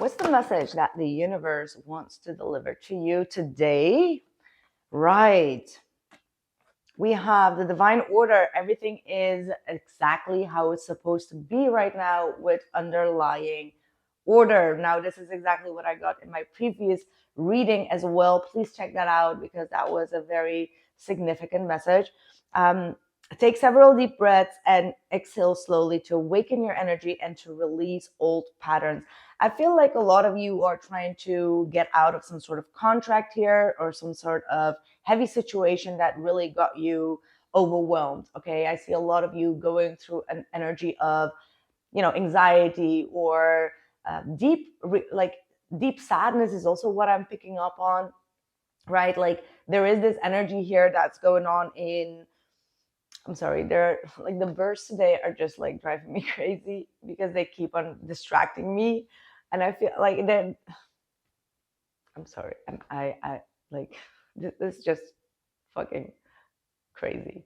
What's the message that the universe wants to deliver to you today? Right. We have the divine order. Everything is exactly how it's supposed to be right now with underlying order. Now, this is exactly what I got in my previous reading as well. Please check that out because that was a very significant message. Take several deep breaths and exhale slowly to awaken your energy and to release old patterns. I feel like a lot of you are trying to get out of some sort of contract here or some sort of heavy situation that really got you overwhelmed. Okay. I see a lot of you going through an energy of, anxiety or deep sadness is also what I'm picking up on, right? Like there is this energy here that's going on in, I'm sorry, they're like the birds today are just like driving me crazy because they keep on distracting me. And I feel like then I'm sorry. I like this is just fucking crazy.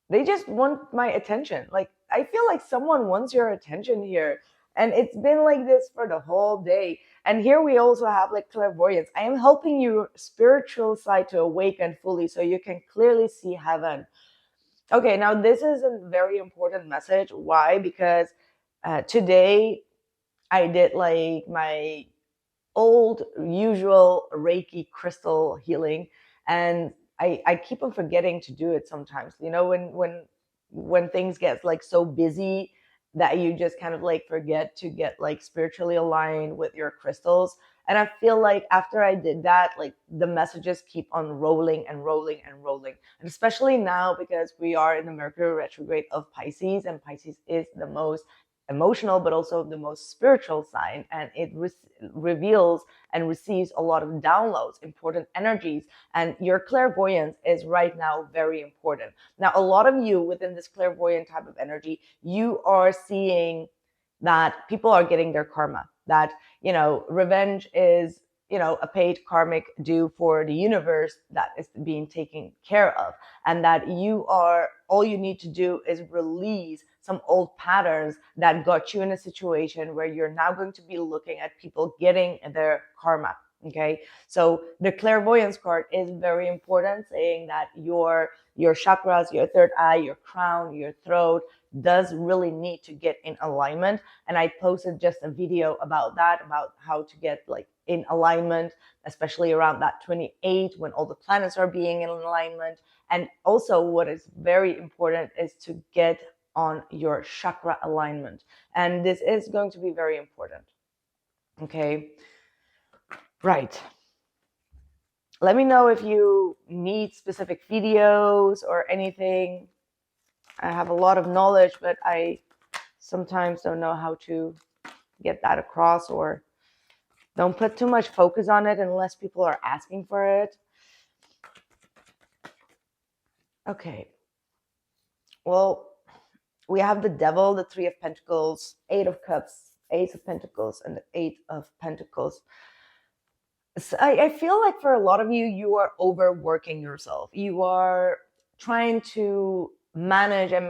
They just want my attention. Like I feel like someone wants your attention here. And it's been like this for the whole day. And here we also have like clairvoyance. I am helping your spiritual side to awaken fully so you can clearly see heaven. Okay, now this is a very important message. Why? Because today I did like my old usual Reiki crystal healing, and I keep on forgetting to do it sometimes. When things get like so busy that you just kind of like forget to get like spiritually aligned with your crystals. And I feel like after I did that, like the messages keep on rolling and rolling and rolling. And especially now because we are in the Mercury retrograde of Pisces, and Pisces is the most emotional but also the most spiritual sign, and it reveals and receives a lot of downloads, important energies, and your clairvoyance is right now very important. Now a lot of you within this clairvoyant type of energy, you are seeing that people are getting their karma, that revenge is a paid karmic due for the universe that is being taken care of, and that all you need to do is release some old patterns that got you in a situation where you're now going to be looking at people getting their karma. Okay, so the clairvoyance card is very important, saying that your chakras, your third eye, your crown, your throat does really need to get in alignment. And I posted just a video about that, about how to get like in alignment, especially around that 28 when all the planets are being in alignment. And also what is very important is to get on your chakra alignment. And this is going to be very important. Okay. Right. Let me know if you need specific videos or anything. I have a lot of knowledge, but I sometimes don't know how to get that across, or don't put too much focus on it unless people are asking for it. Okay. Well, we have the devil, the 3 of Pentacles, 8 of Cups, Ace of Pentacles, and the 8 of Pentacles. So I feel like for a lot of you, you are overworking yourself. You are trying to manage and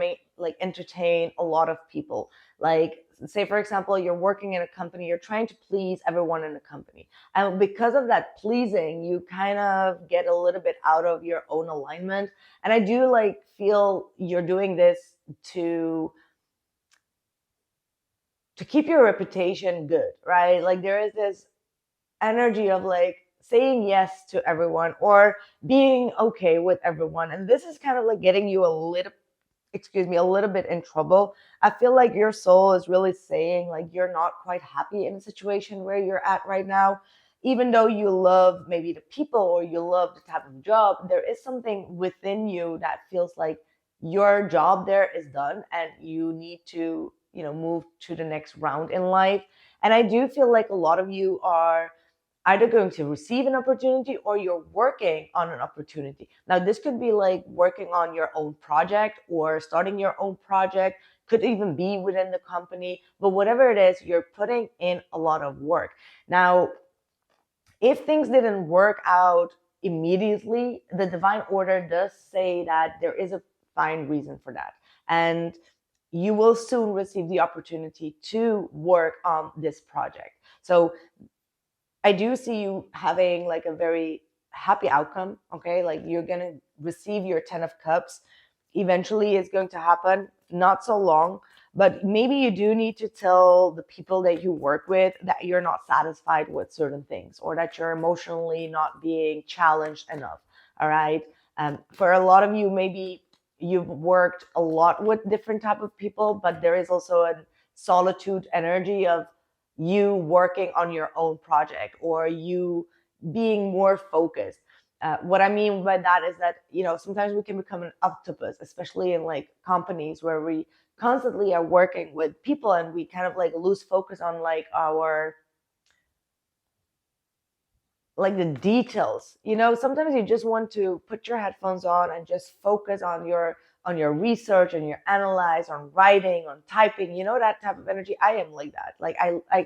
entertain a lot of people. Like, say, for example, you're working in a company, you're trying to please everyone in the company. And because of that pleasing, you kind of get a little bit out of your own alignment. And I do feel you're doing this to keep your reputation good, right? Like there is this energy of saying yes to everyone or being okay with everyone. And this is kind of getting you a little bit in trouble. I feel like your soul is really saying you're not quite happy in a situation where you're at right now. Even though you love maybe the people or you love the type of job, there is something within you that feels like your job there is done and you need to, move to the next round in life. And I do feel like a lot of you are either going to receive an opportunity or you're working on an opportunity. Now, this could be working on your own project or starting your own project, could even be within the company, but whatever it is, you're putting in a lot of work. Now, if things didn't work out immediately, the divine order does say that there is a fine reason for that. And you will soon receive the opportunity to work on this project. So I do see you having like a very happy outcome. Okay, like you're gonna receive your 10 of Cups. Eventually, it's going to happen. Not so long, but maybe you do need to tell the people that you work with that you're not satisfied with certain things, or that you're emotionally not being challenged enough. All right. For a lot of you, maybe you've worked a lot with different type of people, but there is also a solitude energy of you working on your own project, or you being more focused. What I mean by that is that, sometimes we can become an octopus, especially in like companies where we constantly are working with people, and we kind of like lose focus on like our, like the details. Sometimes you just want to put your headphones on and just focus on your research, and your analyze, on writing, on typing, that type of energy. I am like that. Like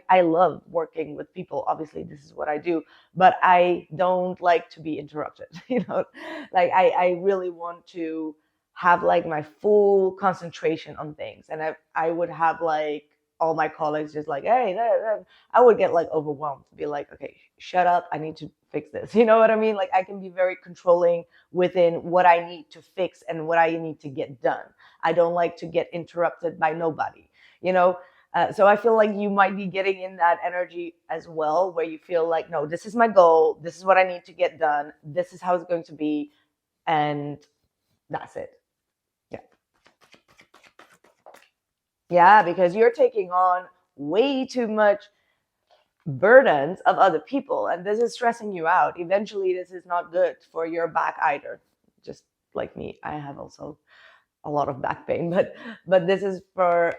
I love working with people. Obviously this is what I do, but I don't like to be interrupted. Like I really want to have like my full concentration on things. And I would have like all my colleagues just like, hey, I would get like overwhelmed to be like, okay, shut up, I need to fix this. You know what I mean? Like I can be very controlling within what I need to fix and what I need to get done. I don't like to get interrupted by nobody, you know? So I feel like you might be getting in that energy as well, where you feel like, no, this is my goal. This is what I need to get done. This is how it's going to be. And that's it. Yeah. Yeah, because you're taking on way too much burdens of other people, and this is stressing you out. Eventually this is not good for your back either. Just like me, I have also a lot of back pain, but this is for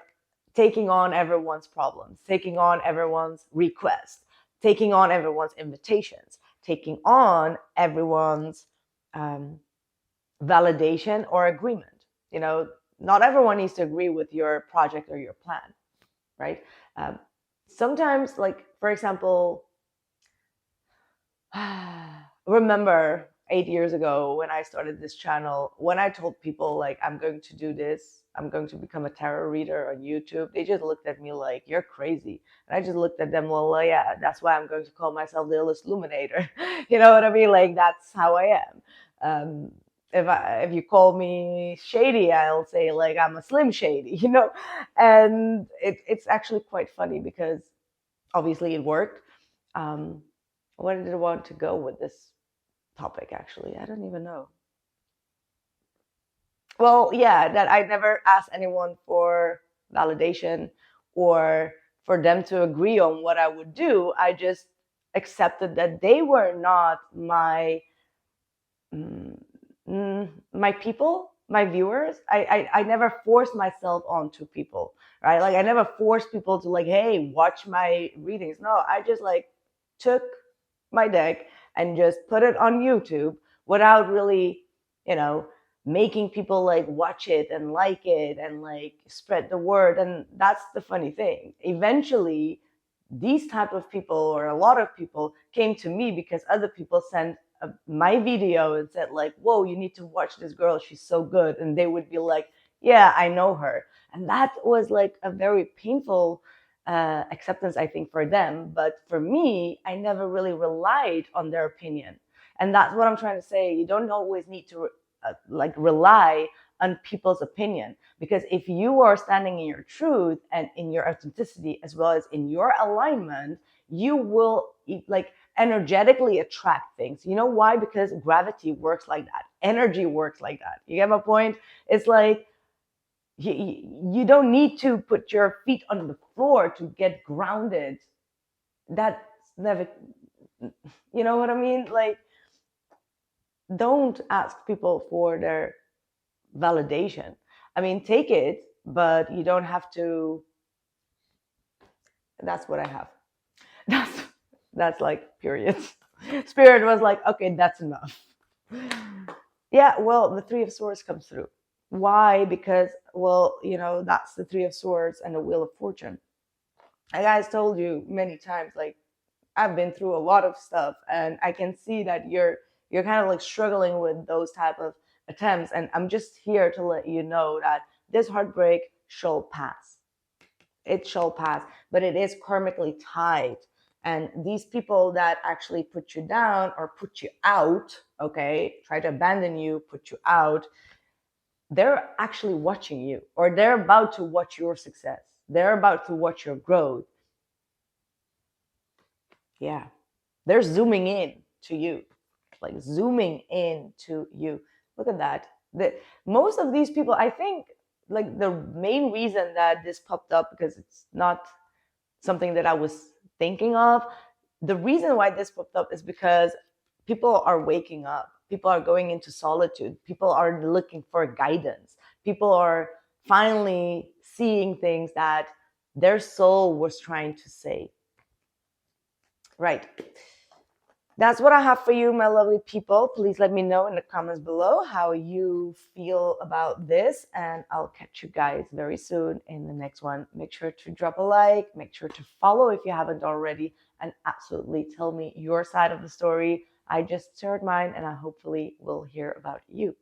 taking on everyone's problems, taking on everyone's requests, taking on everyone's invitations, taking on everyone's validation or agreement. Not everyone needs to agree with your project or your plan, right? Sometimes, like, for example, remember 8 years ago when I started this channel, when I told people like I'm going to do this, I'm going to become a tarot reader on YouTube, they just looked at me like, you're crazy. And I just looked at them, well, yeah, that's why I'm going to call myself the Illest Illuminator. You know what I mean? Like, that's how I am. If you call me shady, I'll say like I'm a Slim Shady, and it's actually quite funny because obviously it worked. Where did I want to go with this topic? Actually, I don't even know. Well, yeah, that I never asked anyone for validation or for them to agree on what I would do. I just accepted that they were not my people, my viewers. I never forced myself onto people, right? Like I never forced people to like, hey, watch my readings. No, I just like took my deck and just put it on YouTube without really, you know, making people like watch it and like it and like spread the word. And that's the funny thing. Eventually, these type of people, or a lot of people, came to me because other people sent my video and said like, whoa, you need to watch this girl, she's so good. And they would be like, yeah, I know her. And that was like a very painful acceptance, I think, for them. But for me, I never really relied on their opinion. And that's what I'm trying to say. You don't always need to like rely on people's opinion, because if you are standing in your truth and in your authenticity as well as in your alignment, you will like energetically attract things. You know why? Because gravity works like that, energy works like that. You get my point? It's like you don't need to put your feet on the floor to get grounded. That's never, you know what I mean? Like, don't ask people for their validation. I mean, take it, but you don't have to. That's what I have. That's that's like period. Spirit was like, okay, that's enough. Yeah, well, the Three of Swords comes through. Why? Because, well, that's the Three of Swords and the Wheel of Fortune. Like I told you many times, like I've been through a lot of stuff, and I can see that you're kind of like struggling with those type of attempts. And I'm just here to let you know that this heartbreak shall pass. It shall pass, but it is karmically tied. And these people that actually put you down or put you out, okay, try to abandon you, put you out, they're actually watching you, or they're about to watch your success. They're about to watch your growth. Yeah. They're zooming in to you, like zooming in to you. Look at that. Most of these people, I think, like the main reason that this popped up, because it's not something that I was thinking of, the reason why this popped up is because people are waking up. People are going into solitude. People are looking for guidance. People are finally seeing things that their soul was trying to say. Right. That's what I have for you, my lovely people. Please let me know in the comments below how you feel about this, and I'll catch you guys very soon in the next one. Make sure to drop a like, make sure to follow if you haven't already, and absolutely tell me your side of the story. I just shared mine, and I hopefully will hear about you.